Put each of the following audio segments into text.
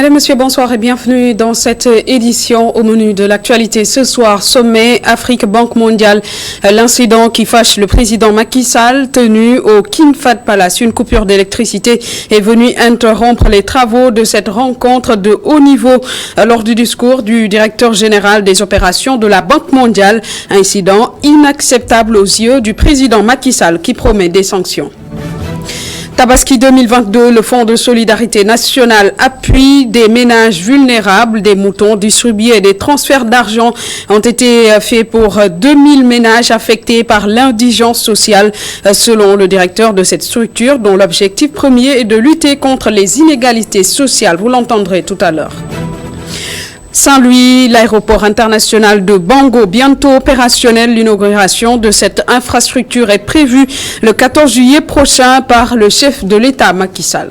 Mesdames, Messieurs, bonsoir et bienvenue dans cette édition. Au menu de l'actualité ce soir, sommet Afrique-Banque mondiale. L'incident qui fâche le président Macky Sall tenu au King Fahd Palace. Une coupure d'électricité est venue interrompre les travaux de cette rencontre de haut niveau lors du discours du directeur général des opérations de la Banque mondiale. Incident inacceptable aux yeux du président Macky Sall qui promet des sanctions. Tabaski 2022, le Fonds de solidarité nationale appuie des ménages vulnérables. Des moutons distribués et des transferts d'argent ont été faits pour 2000 ménages affectés par l'indigence sociale, selon le directeur de cette structure, dont l'objectif premier est de lutter contre les inégalités sociales. Vous l'entendrez tout à l'heure. Saint-Louis, l'aéroport international de Bango, bientôt opérationnel. L'inauguration de cette infrastructure est prévue le 14 juillet prochain par le chef de l'État, Macky Sall.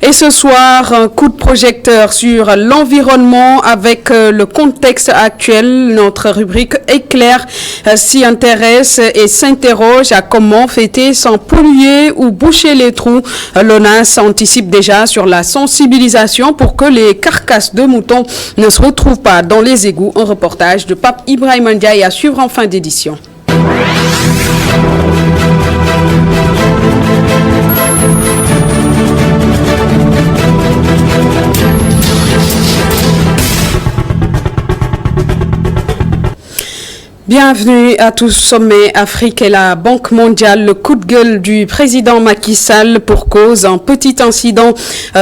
Et ce soir, un coup de projecteur sur l'environnement avec le contexte actuel. Notre rubrique Éclair s'y intéresse et s'interroge à comment fêter sans polluer ou boucher les trous. L'ONAS anticipe déjà sur la sensibilisation pour que les carcasses de moutons ne se retrouvent pas dans les égouts. Un reportage de Pape Ibrahim Ndiaye à suivre en fin d'édition. Bienvenue à tous. Sommet Afrique et la Banque mondiale. Le coup de gueule du président Macky Sall pour cause un petit incident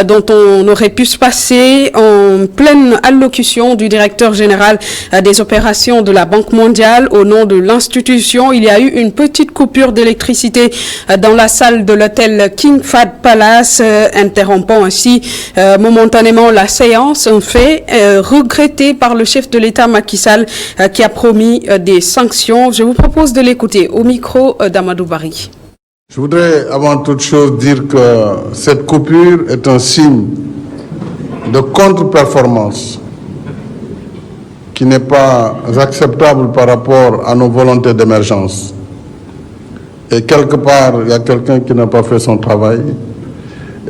dont on aurait pu se passer en pleine allocution du directeur général des opérations de la Banque mondiale. Au nom de l'institution, il y a eu une petite coupure d'électricité dans la salle de l'hôtel King Fahd Palace, interrompant ainsi momentanément la séance. Un fait regretté par le chef de l'État Macky Sall qui a promis des sanctions. Je vous propose de l'écouter au micro d'Amadou Barry. Je voudrais avant toute chose dire que cette coupure est un signe de contre-performance qui n'est pas acceptable par rapport à nos volontés d'émergence. Et quelque part, il y a quelqu'un qui n'a pas fait son travail.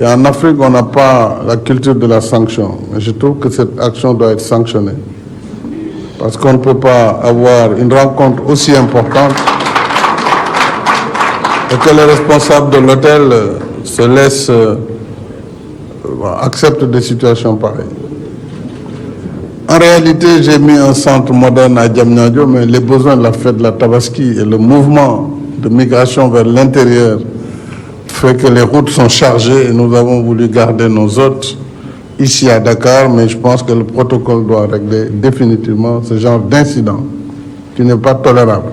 Et en Afrique, on n'a pas la culture de la sanction. Mais je trouve que cette action doit être sanctionnée. Parce qu'on ne peut pas avoir une rencontre aussi importante et que les responsables de l'hôtel se laissent, acceptent des situations pareilles. En réalité, j'ai mis un centre moderne à Diamniadio, mais les besoins de la fête de la Tabaski et le mouvement de migration vers l'intérieur fait que les routes sont chargées et nous avons voulu garder nos hôtes ici à Dakar, mais je pense que le protocole doit régler définitivement ce genre d'incident qui n'est pas tolérable.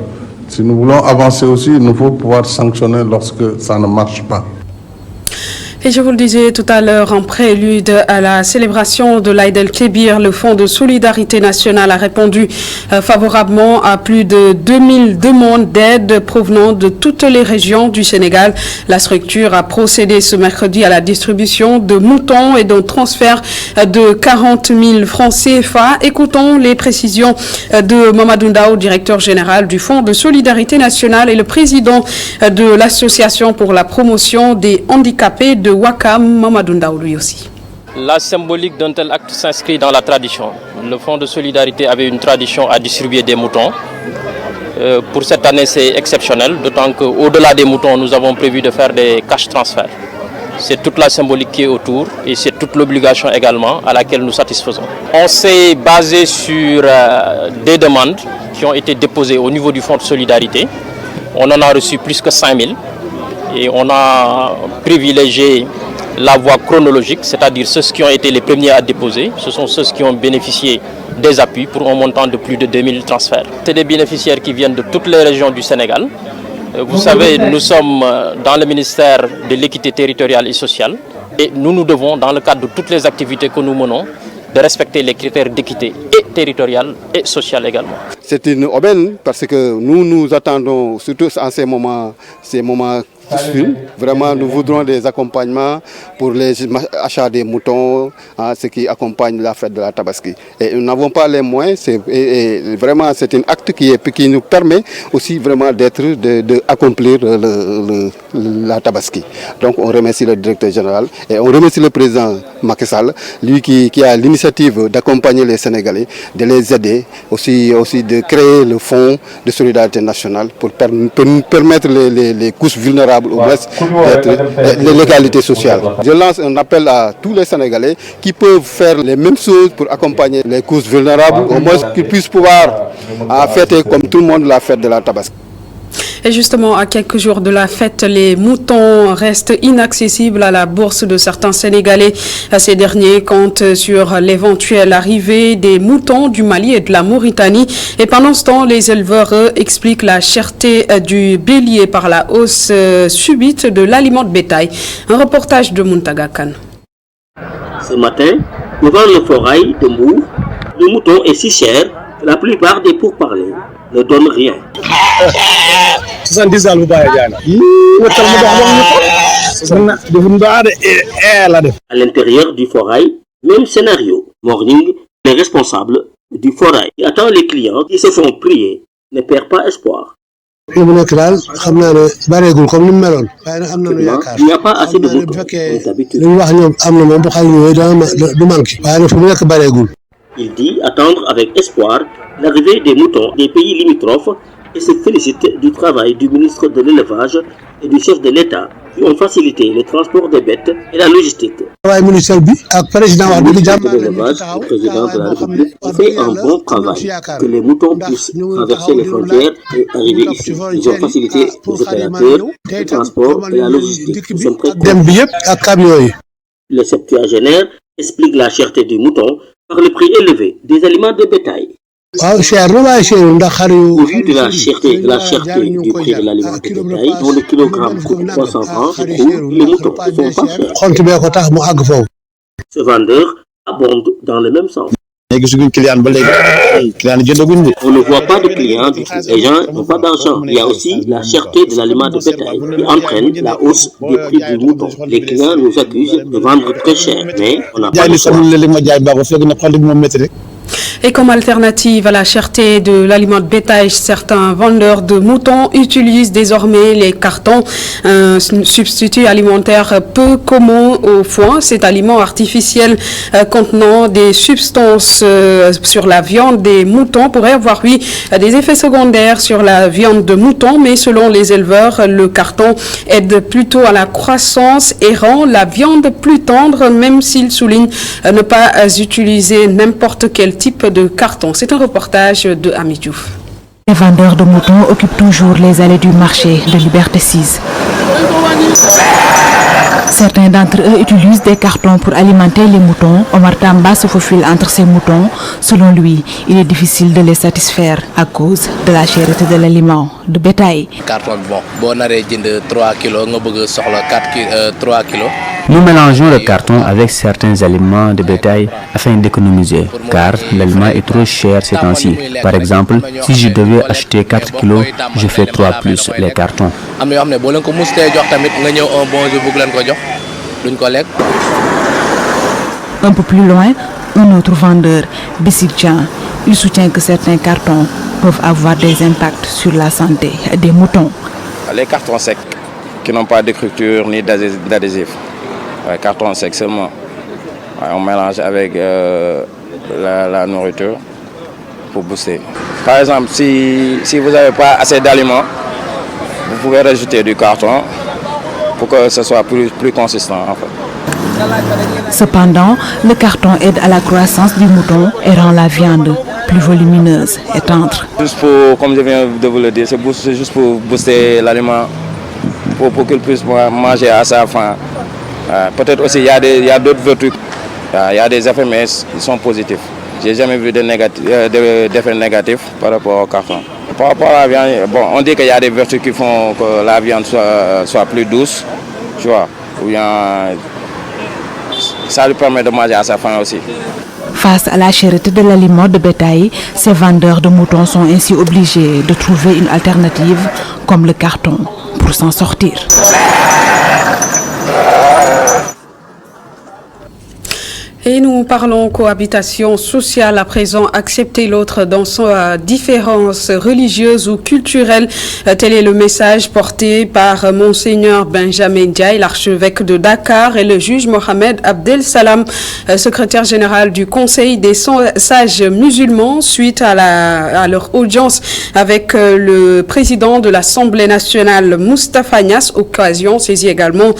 Si nous voulons avancer aussi, il nous faut pouvoir sanctionner lorsque ça ne marche pas. Et je vous le disais tout à l'heure, en prélude à la célébration de l'Aïd el-Kébir, le Fonds de solidarité nationale a répondu favorablement à plus de 2000 demandes d'aide provenant de toutes les régions du Sénégal. La structure a procédé ce mercredi à la distribution de moutons et d'un transfert de 40 000 francs CFA. Écoutons les précisions de Mamadou Ndao, directeur général du Fonds de solidarité nationale et le président de l'Association pour la promotion des handicapés de Wakam, Mamadou Ndao lui aussi. La symbolique d'un tel acte s'inscrit dans la tradition. Le Fonds de solidarité avait une tradition à distribuer des moutons. Pour cette année, c'est exceptionnel, d'autant qu'au-delà des moutons, nous avons prévu de faire des cash transferts. C'est toute la symbolique qui est autour et c'est toute l'obligation également à laquelle nous satisfaisons. On s'est basé sur des demandes qui ont été déposées au niveau du Fonds de solidarité. On en a reçu plus que 5000. Et on a privilégié la voie chronologique, c'est-à-dire ceux qui ont été les premiers à déposer. Ce sont ceux qui ont bénéficié des appuis pour un montant de plus de 2000 transferts. C'est des bénéficiaires qui viennent de toutes les régions du Sénégal. Vous savez, nous sommes dans le ministère de l'équité territoriale et sociale. Et nous nous devons, dans le cadre de toutes les activités que nous menons, de respecter les critères d'équité et territoriale et sociale également. C'est une aubaine parce que nous attendons, surtout en ces moments Vraiment, nous voudrons des accompagnements pour les achats des moutons, ce qui accompagne la fête de la Tabaski. Et nous n'avons pas les moyens, vraiment c'est un acte qui nous permet aussi vraiment d'accomplir la Tabaski. Donc on remercie le directeur général et on remercie le président Macky Sall, lui qui a l'initiative d'accompagner les Sénégalais, de les aider, aussi de créer le fonds de solidarité nationale pour permettre les couches vulnérables au moins l'égalité sociale. Je lance un appel à tous les Sénégalais qui peuvent faire les mêmes choses pour accompagner les couches vulnérables, au moins qu'ils puissent pouvoir fêter comme tout le monde la fête de la Tabaski. Et justement, à quelques jours de la fête, les moutons restent inaccessibles à la bourse de certains Sénégalais. Ces derniers comptent sur l'éventuelle arrivée des moutons du Mali et de la Mauritanie. Et pendant ce temps, les éleveurs expliquent la cherté du bélier par la hausse subite de l'aliment de bétail. Un reportage de Muntaga Khan. Ce matin, devant le forail de Mou, le mouton est si cher que la plupart des pourparlers ne donnent rien. À l'intérieur du forail, même scénario. Morning, les responsables du forail qui attend les clients qui se font prier, ne perd pas espoir. Il n'y a pas assez de moutons comme d'habitude. Il dit attendre avec espoir l'arrivée des moutons des pays limitrophes et se félicite du travail du ministre de l'élevage et du chef de l'État qui ont facilité le transport des bêtes et la logistique. Le ministre de l'élevage et le président de la République ont fait un bon travail, que les moutons puissent traverser les frontières et arriver ici. Ils ont facilité les opérateurs, le transport et la logistique. Ils sont très contents. Le septuagénaire explique la cherté du mouton par le prix élevé des aliments de bétail. Au vu de la cherté du prix de l'aliment de bétail, dont le kilogramme coûte 300 francs, les moutons ne sont pas chers. Ce vendeur abonde dans le même sens. On ne voit pas de clients du tout. Les gens n'ont pas d'argent. Il y a aussi la cherté de l'aliment de bétail qui entraîne la hausse des prix du mouton. Les clients nous accusent de vendre très cher, mais on n'a pas de choix. Et comme alternative à la cherté de l'aliment de bétail, certains vendeurs de moutons utilisent désormais les cartons, un substitut alimentaire peu commun au foin. Cet aliment artificiel contenant des substances sur la viande des moutons pourrait avoir, oui, des effets secondaires sur la viande de mouton, mais selon les éleveurs, le carton aide plutôt à la croissance et rend la viande plus tendre, même s'il souligne ne pas utiliser n'importe quel type de carton. C'est un reportage de Ami Diouf. Les vendeurs de moutons occupent toujours les allées du marché de Liberté 6. Certains d'entre eux utilisent des cartons pour alimenter les moutons. Omar Tamba se faufile entre ces moutons. Selon lui, il est difficile de les satisfaire à cause de la cherté de l'aliment de bétail. Nous mélangeons le carton avec certains aliments de bétail afin d'économiser, car l'aliment est trop cher ces temps-ci. Par exemple, si je devais acheter 4 kilos, je fais 3 plus les cartons. Un peu plus loin, un autre vendeur, Bissikjan, il soutient que certains cartons peuvent avoir des impacts sur la santé des moutons. Les cartons secs qui n'ont pas d'écriture ni d'adhésif. Carton sec seulement. On mélange avec la nourriture pour booster. Par exemple, si vous n'avez pas assez d'aliments, vous pouvez rajouter du carton pour que ce soit plus consistant en fait. Cependant, le carton aide à la croissance du mouton et rend la viande plus volumineuse et tendre. Juste pour, comme je viens de vous le dire, c'est juste pour booster l'aliment, pour qu'il puisse manger à sa faim. Peut-être aussi il y a d'autres vertus, il y a des effets mais ils sont positifs. J'ai jamais vu d'effets négatifs par rapport au carton. Par rapport à la viande, bon, on dit qu'il y a des vertus qui font que la viande soit plus douce, tu vois, ou bien ça lui permet de manger à sa faim aussi. Face à la cherté de l'aliment de bétail, ces vendeurs de moutons sont ainsi obligés de trouver une alternative comme le carton pour s'en sortir. Et nous parlons cohabitation sociale à présent, accepter l'autre dans sa différence religieuse ou culturelle. Tel est le message porté par Monseigneur Benjamin Ndiaye, l'archevêque de Dakar, et le juge Mohamed Abdel Salam, secrétaire général du Conseil des sages musulmans, suite à leur audience avec le président de l'Assemblée nationale, Moustapha Niasse, occasion saisie également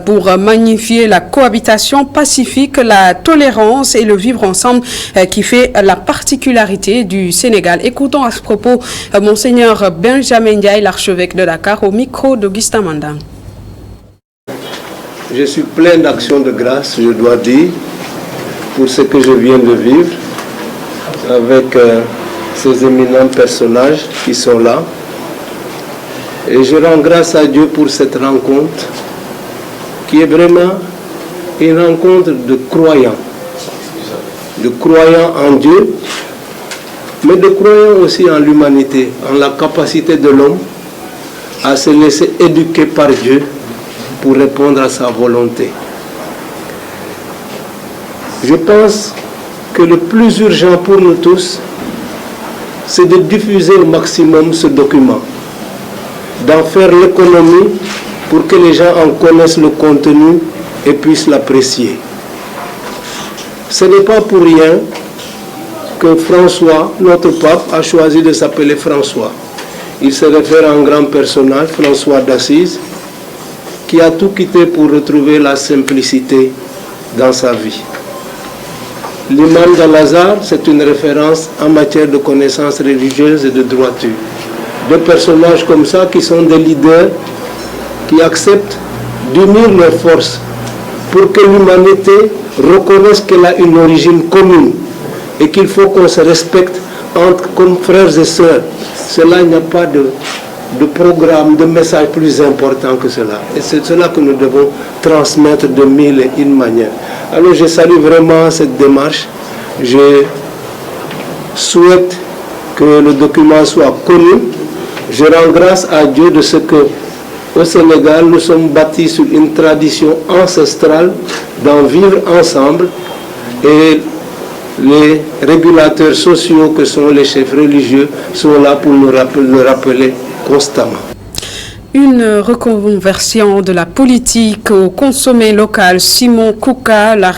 pour magnifier la cohabitation pacifique, la tolérance et le vivre ensemble qui fait la particularité du Sénégal. Écoutons à ce propos Monseigneur Benjamin Ndiaye, l'archevêque de Dakar, au micro d'Augustin Mandang. Je suis plein d'actions de grâce, je dois dire, pour ce que je viens de vivre avec ces éminents personnages qui sont là. Et je rends grâce à Dieu pour cette rencontre qui est vraiment une rencontre de croyants en Dieu, mais de croyants aussi en l'humanité, en la capacité de l'homme à se laisser éduquer par Dieu pour répondre à sa volonté. Je pense que le plus urgent pour nous tous, c'est de diffuser au maximum ce document, d'en faire l'économie pour que les gens en connaissent le contenu et puissent l'apprécier. Ce n'est pas pour rien que François, notre pape, a choisi de s'appeler François. Il se réfère à un grand personnage, François d'Assise, qui a tout quitté pour retrouver la simplicité dans sa vie. L'imam d'Al-Azhar, c'est une référence en matière de connaissances religieuses et de droiture. Deux personnages comme ça qui sont des leaders qui acceptent d'unir leurs forces pour que l'humanité reconnaisse qu'elle a une origine commune et qu'il faut qu'on se respecte comme frères et sœurs. Cela, il n'y a pas de programme, de message plus important que cela. Et c'est cela que nous devons transmettre de mille et une manières. Alors je salue vraiment cette démarche. Je souhaite que le document soit connu. Je rends grâce à Dieu de ce que au Sénégal, nous sommes bâtis sur une tradition ancestrale d'en vivre ensemble, et les régulateurs sociaux que sont les chefs religieux sont là pour nous le rappeler constamment. Une reconversion de la politique au consommé local. Simon Kouka l'a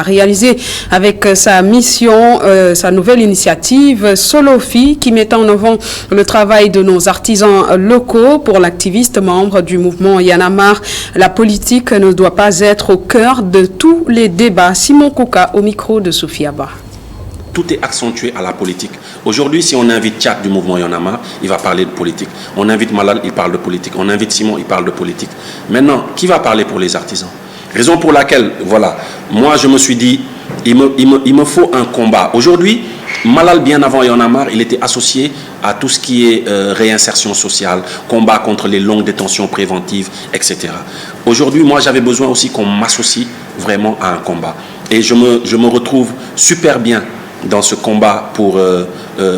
réalisé avec sa mission, sa nouvelle initiative Solofi, qui met en avant le travail de nos artisans locaux. Pour l'activiste membre du mouvement Y en a marre, la politique ne doit pas être au cœur de tous les débats. Simon Kouka au micro de Sophia Ba. Tout est accentué à la politique. Aujourd'hui, si on invite Tchad du mouvement Y en a marre, il va parler de politique. On invite Malal, il parle de politique. On invite Simon, il parle de politique. Maintenant, qui va parler pour les artisans? Raison pour laquelle, voilà, moi je me suis dit, il me faut un combat. Aujourd'hui, Malal, bien avant Y en a marre, il était associé à tout ce qui est réinsertion sociale, combat contre les longues détentions préventives, etc. Aujourd'hui, moi j'avais besoin aussi qu'on m'associe vraiment à un combat. Et je me retrouve super bien dans ce combat pour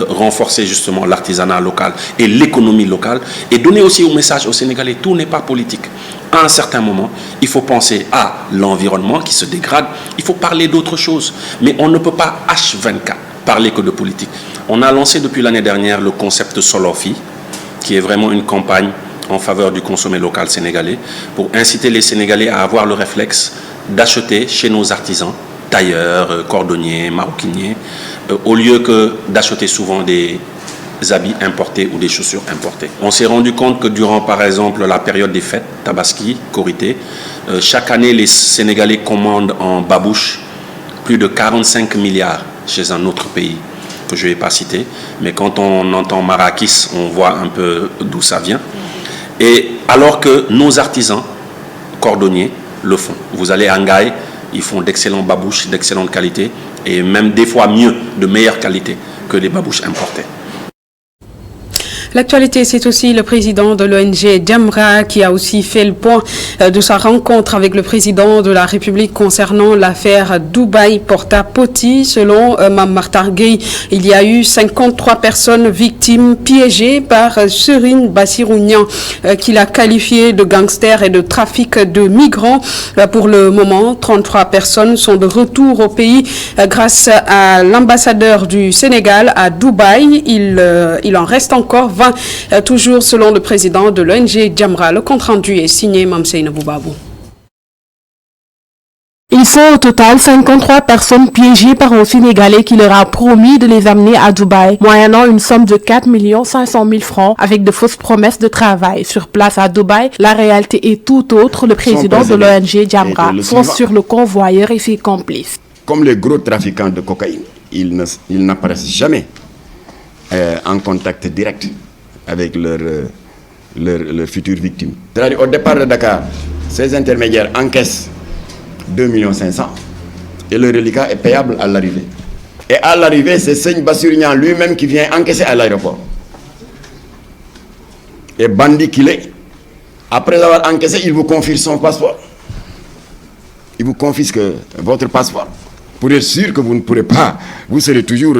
renforcer justement l'artisanat local et l'économie locale, et donner aussi au message aux Sénégalais, tout n'est pas politique. À un certain moment, il faut penser à l'environnement qui se dégrade, il faut parler d'autre chose, mais on ne peut pas H24 parler que de politique. On a lancé depuis l'année dernière le concept Solofi, qui est vraiment une campagne en faveur du consommé local sénégalais, pour inciter les Sénégalais à avoir le réflexe d'acheter chez nos artisans, tailleurs, cordonniers, maroquiniers, au lieu que d'acheter souvent des habits importés ou des chaussures importées. On s'est rendu compte que durant, par exemple, la période des fêtes, Tabaski, Korité, chaque année, les Sénégalais commandent en babouche plus de 45 milliards chez un autre pays que je ne vais pas citer. Mais quand on entend Marrakech, on voit un peu d'où ça vient. Et alors que nos artisans cordonniers le font. Vous allez à Ngaï, ils font d'excellents babouches, d'excellente qualité, et même des fois mieux, de meilleure qualité que les babouches importées. L'actualité, c'est aussi le président de l'ONG Jamra qui a aussi fait le point de sa rencontre avec le président de la République concernant l'affaire Dubaï Porta Potty. Selon Mame Mactar Gueye, il y a eu 53 personnes victimes piégées par Serigne Bassirou Niang qu'il a qualifié de gangsters et de trafic de migrants. Pour le moment, 33 personnes sont de retour au pays grâce à l'ambassadeur du Sénégal à Dubaï. Il en reste encore 20, toujours selon le président de l'ONG Jamra. Le compte-rendu est signé Mame Seynabou Babou. Ils sont au total 53 personnes piégées par un Sénégalais qui leur a promis de les amener à Dubaï, moyennant une somme de 4 500 000 francs avec de fausses promesses de travail. Sur place à Dubaï, la réalité est tout autre. Le président de l'ONG Jamra fonce sur le convoyeur et ses complices. Comme les gros trafiquants de cocaïne, ils n'apparaissent jamais en contact direct avec leurs futures victimes. C'est-à-dire, au départ de Dakar, ces intermédiaires encaissent 2 500 000 et le reliquat est payable à l'arrivée. Et à l'arrivée, c'est Serigne Bassirou Niang lui-même qui vient encaisser à l'aéroport. Et bandit qu'il est, après avoir encaissé, il vous confisque son passeport. Il vous confisque votre passeport pour être sûr que vous ne pourrez pas, vous serez toujours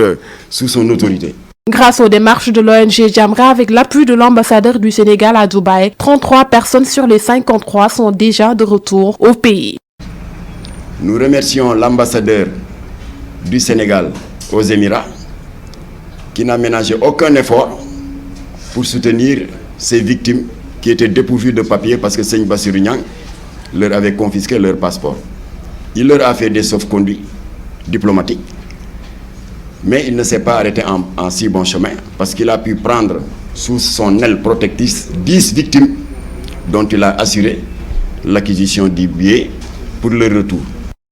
sous son autorité. Grâce aux démarches de l'ONG Jamra avec l'appui de l'ambassadeur du Sénégal à Dubaï, 33 personnes sur les 53 sont déjà de retour au pays. Nous remercions l'ambassadeur du Sénégal aux Émirats qui n'a ménagé aucun effort pour soutenir ces victimes qui étaient dépourvues de papiers parce que Serigne Bassirou Niang leur avait confisqué leur passeport. Il leur a fait des sauf-conduits diplomatiques, mais il ne s'est pas arrêté en si bon chemin parce qu'il a pu prendre sous son aile protectrice 10 victimes dont il a assuré l'acquisition du billet pour leur retour.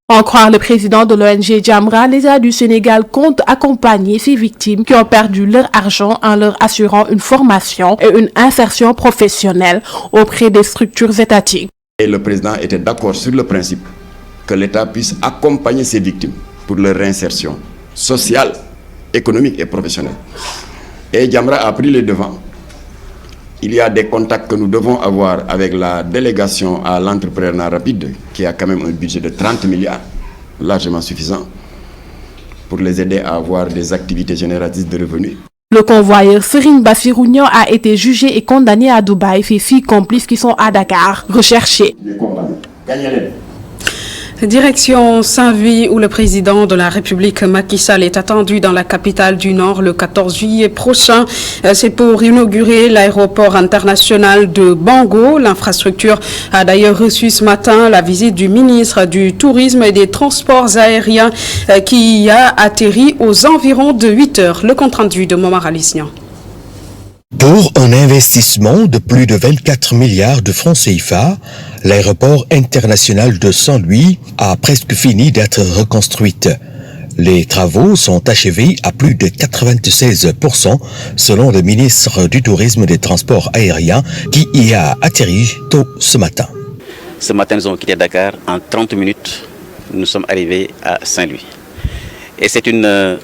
En croire le président de l'ONG Jamra, l'État du Sénégal compte accompagner ces victimes qui ont perdu leur argent en leur assurant une formation et une insertion professionnelle auprès des structures étatiques. Et le président était d'accord sur le principe que l'État puisse accompagner ces victimes pour leur réinsertion sociale, économique et professionnelle. Et Jamra a pris les devants. Il y a des contacts que nous devons avoir avec la délégation à l'entrepreneuriat rapide qui a quand même un budget de 30 milliards, largement suffisant, pour les aider à avoir des activités génératrices de revenus. Le convoyeur Serigne Bassirou Niang a été jugé et condamné à Dubaï. Ses 6 complices qui sont à Dakar, recherchés. Direction Saint-Louis où le président de la République Macky Sall est attendu dans la capitale du Nord le 14 juillet prochain. C'est pour inaugurer l'aéroport international de Bango. L'infrastructure a d'ailleurs reçu ce matin la visite du ministre du Tourisme et des Transports aériens qui a atterri aux environs de 8 heures. Le compte-rendu de Momar Alisnian. Pour un investissement de plus de 24 milliards de francs CFA, l'aéroport international de Saint-Louis a presque fini d'être reconstruite. Les travaux sont achevés à plus de 96% selon le ministre du Tourisme et des Transports aériens qui y a atterri tôt ce matin. Ce matin, nous avons quitté Dakar. En 30 minutes, nous sommes arrivés à Saint-Louis. Et c'est une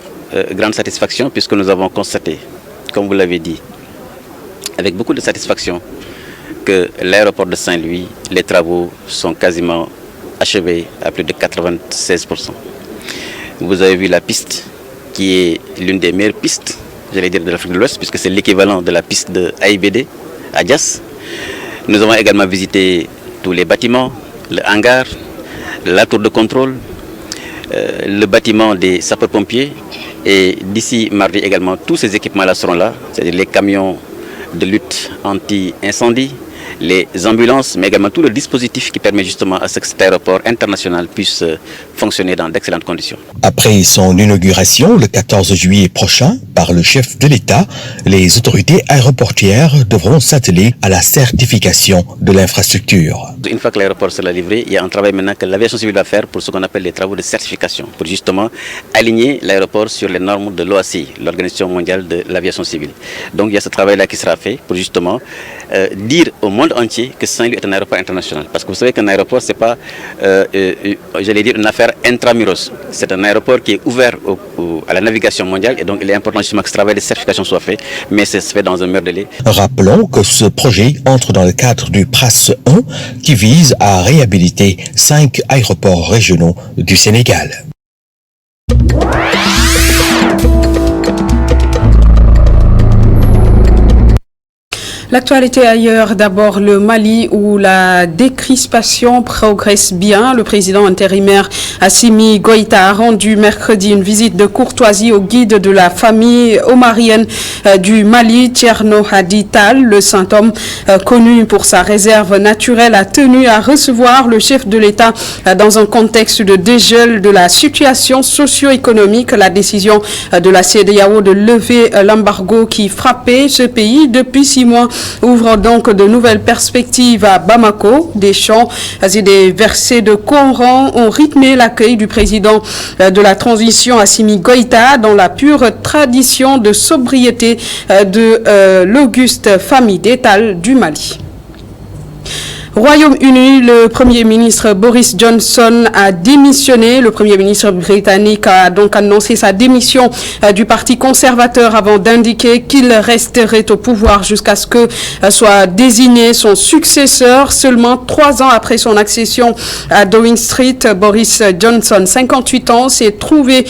grande satisfaction puisque nous avons constaté, comme vous l'avez dit, avec beaucoup de satisfaction, que l'aéroport de Saint-Louis, les travaux sont quasiment achevés à plus de 96%. Vous avez vu la piste qui est l'une des meilleures pistes, j'allais dire, de l'Afrique de l'Ouest, puisque c'est l'équivalent de la piste de AIBD à Dias. Nous avons également visité tous les bâtiments, le hangar, la tour de contrôle, le bâtiment des sapeurs-pompiers. Et d'ici mardi également, tous ces équipements-là seront là, c'est-à-dire les camions de lutte anti-incendie, les ambulances, mais également tout le dispositif qui permet justement à ce que cet aéroport international puisse fonctionner dans d'excellentes conditions. Après son inauguration le 14 juillet prochain par le chef de l'État, les autorités aéroportuaires devront s'atteler à la certification de l'infrastructure. Une fois que l'aéroport sera livré, il y a un travail maintenant que l'aviation civile va faire pour ce qu'on appelle les travaux de certification, pour justement aligner l'aéroport sur les normes de l'OACI, l'Organisation mondiale de l'aviation civile. Donc il y a ce travail-là qui sera fait pour justement dire au moins monde entier que Saint-Louis est un aéroport international. Parce que vous savez qu'un aéroport, ce n'est pas, j'allais dire, une affaire intramuros. C'est un aéroport qui est ouvert à la navigation mondiale et donc il est important justement que ce travail de certification soit fait, mais c'est fait dans un meilleur délai. Rappelons que ce projet entre dans le cadre du PRAS 1 qui vise à réhabiliter 5 aéroports régionaux du Sénégal. L'actualité ailleurs, d'abord le Mali où la décrispation progresse bien. Le président intérimaire Assimi Goïta a rendu mercredi une visite de courtoisie au guide de la famille omarienne du Mali, Thierno Hadi Tall. Le saint homme, connu pour sa réserve naturelle, a tenu à recevoir le chef de l'État dans un contexte de dégel de la situation socio-économique. La décision de la CEDEAO de lever l'embargo qui frappait ce pays depuis 6 mois ouvre donc de nouvelles perspectives à Bamako. Des chants et des versets de Coran ont rythmé l'accueil du président de la transition Assimi Goïta dans la pure tradition de sobriété de l'auguste famille d'Étal du Mali. Royaume-Uni, le Premier ministre Boris Johnson a démissionné. Le Premier ministre britannique a donc annoncé sa démission du Parti conservateur avant d'indiquer qu'il resterait au pouvoir jusqu'à ce que soit désigné son successeur. Seulement 3 ans après son accession à Downing Street, Boris Johnson, 58 ans, s'est trouvé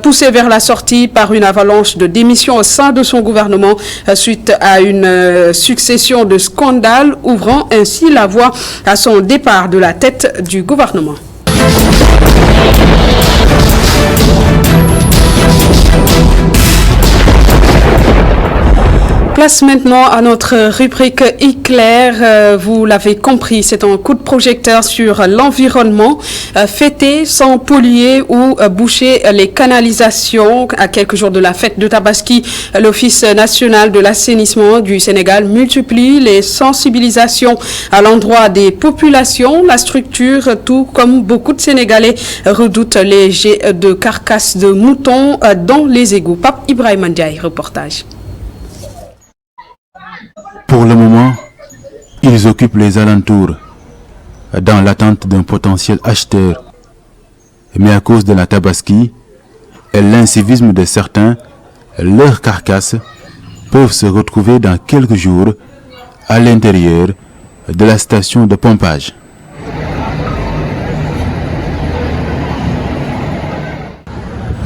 poussé vers la sortie par une avalanche de démissions au sein de son gouvernement suite à une succession de scandales, ouvrant ainsi la voie à son départ de la tête du gouvernement. Place maintenant à notre rubrique Éclair. Vous l'avez compris, c'est un coup de projecteur sur l'environnement. Fêter sans polluer ou boucher les canalisations. À quelques jours de la fête de Tabaski, l'Office national de l'assainissement du Sénégal multiplie les sensibilisations à l'endroit des populations. La structure, tout comme beaucoup de Sénégalais, redoute les jets de carcasses de moutons dans les égouts. Pape Ibrahim Ndiaye, reportage. Pour le moment, ils occupent les alentours dans l'attente d'un potentiel acheteur. Mais à cause de la Tabaski et l'incivisme de certains, leurs carcasses peuvent se retrouver dans quelques jours à l'intérieur de la station de pompage.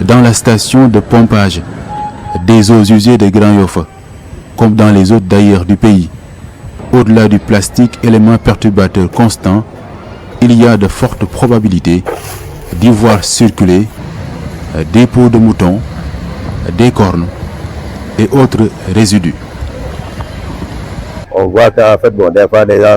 Dans la station de pompage des eaux usées de Grand Yoff, comme dans les autres d'ailleurs du pays, au-delà du plastique, élément perturbateur constant, il y a de fortes probabilités d'y voir circuler des peaux de moutons, des cornes et autres résidus. On voit qu'en fait, des fois, les gens,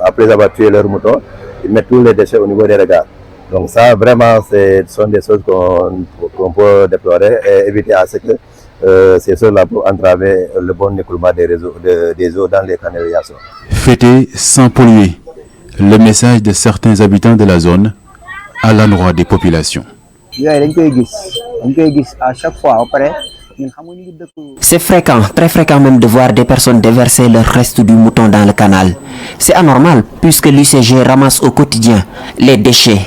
après avoir tué leurs moutons, ils mettent tous les déchets au niveau des regards. Donc ça, vraiment, ce sont des choses qu'on peut déplorer et éviter à ce que ces choses-là pour entraver le bon écoulement des eaux dans les canalisations. Fêter sans polluer, le message de certains habitants de la zone à l'endroit des populations. À chaque fois, après, c'est fréquent, très fréquent même de voir des personnes déverser le reste du mouton dans le canal. C'est anormal puisque l'UCG ramasse au quotidien les déchets.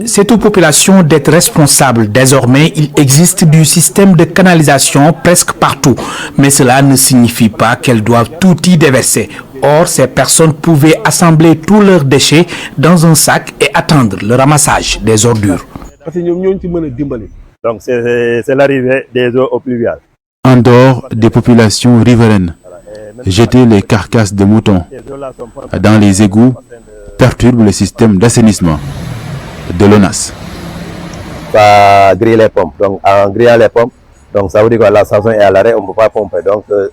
C'est aux populations d'être responsables. Désormais, il existe du système de canalisation presque partout. Mais cela ne signifie pas qu'elles doivent tout y déverser. Or, ces personnes pouvaient assembler tous leurs déchets dans un sac et attendre le ramassage des ordures. Donc, c'est l'arrivée des eaux pluviales. En dehors des populations riveraines, jeter les carcasses de moutons dans les égouts perturbe le système d'assainissement de l'ONAS. Ça grille les pompes. Donc, en grillant les pompes, donc ça veut dire que la station est à l'arrêt, on ne peut pas pomper. Donc, ce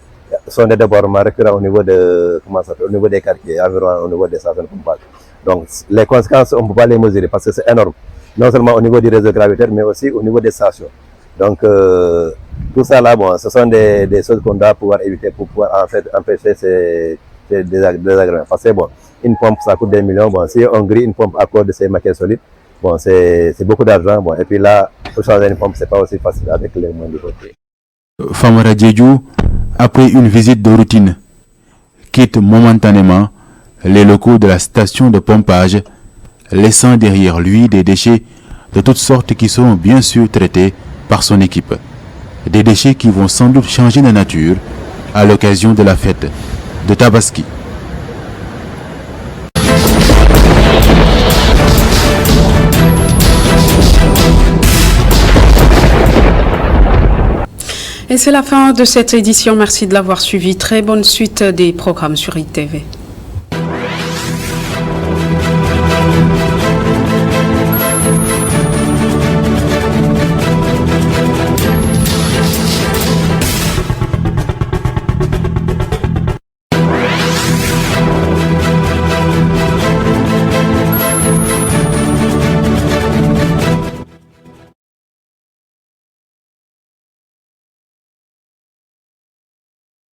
sont des débordements récurrents au niveau au niveau des quartiers, environ au niveau des stations de pompage. Donc, les conséquences, on ne peut pas les mesurer parce que c'est énorme. Non seulement au niveau du réseau gravitaire, mais aussi au niveau des stations. Donc, tout ça là, bon, ce sont des choses qu'on doit pouvoir éviter pour pouvoir en fait empêcher ces désagréments. Parce que bon, une pompe ça coûte des millions. Bon, si on grille une pompe à cause de ces matières solides, bon, c'est beaucoup d'argent. Bon, et puis là, pour changer une pompe, c'est pas aussi facile avec les moyens de côté. Famara Diédhiou, après une visite de routine, quitte momentanément les locaux de la station de pompage, laissant derrière lui des déchets de toutes sortes qui seront bien sûr traités par son équipe. Des déchets qui vont sans doute changer de nature à l'occasion de la fête de Tabaski. Et c'est la fin de cette édition. Merci de l'avoir suivi. Très bonne suite des programmes sur ITV.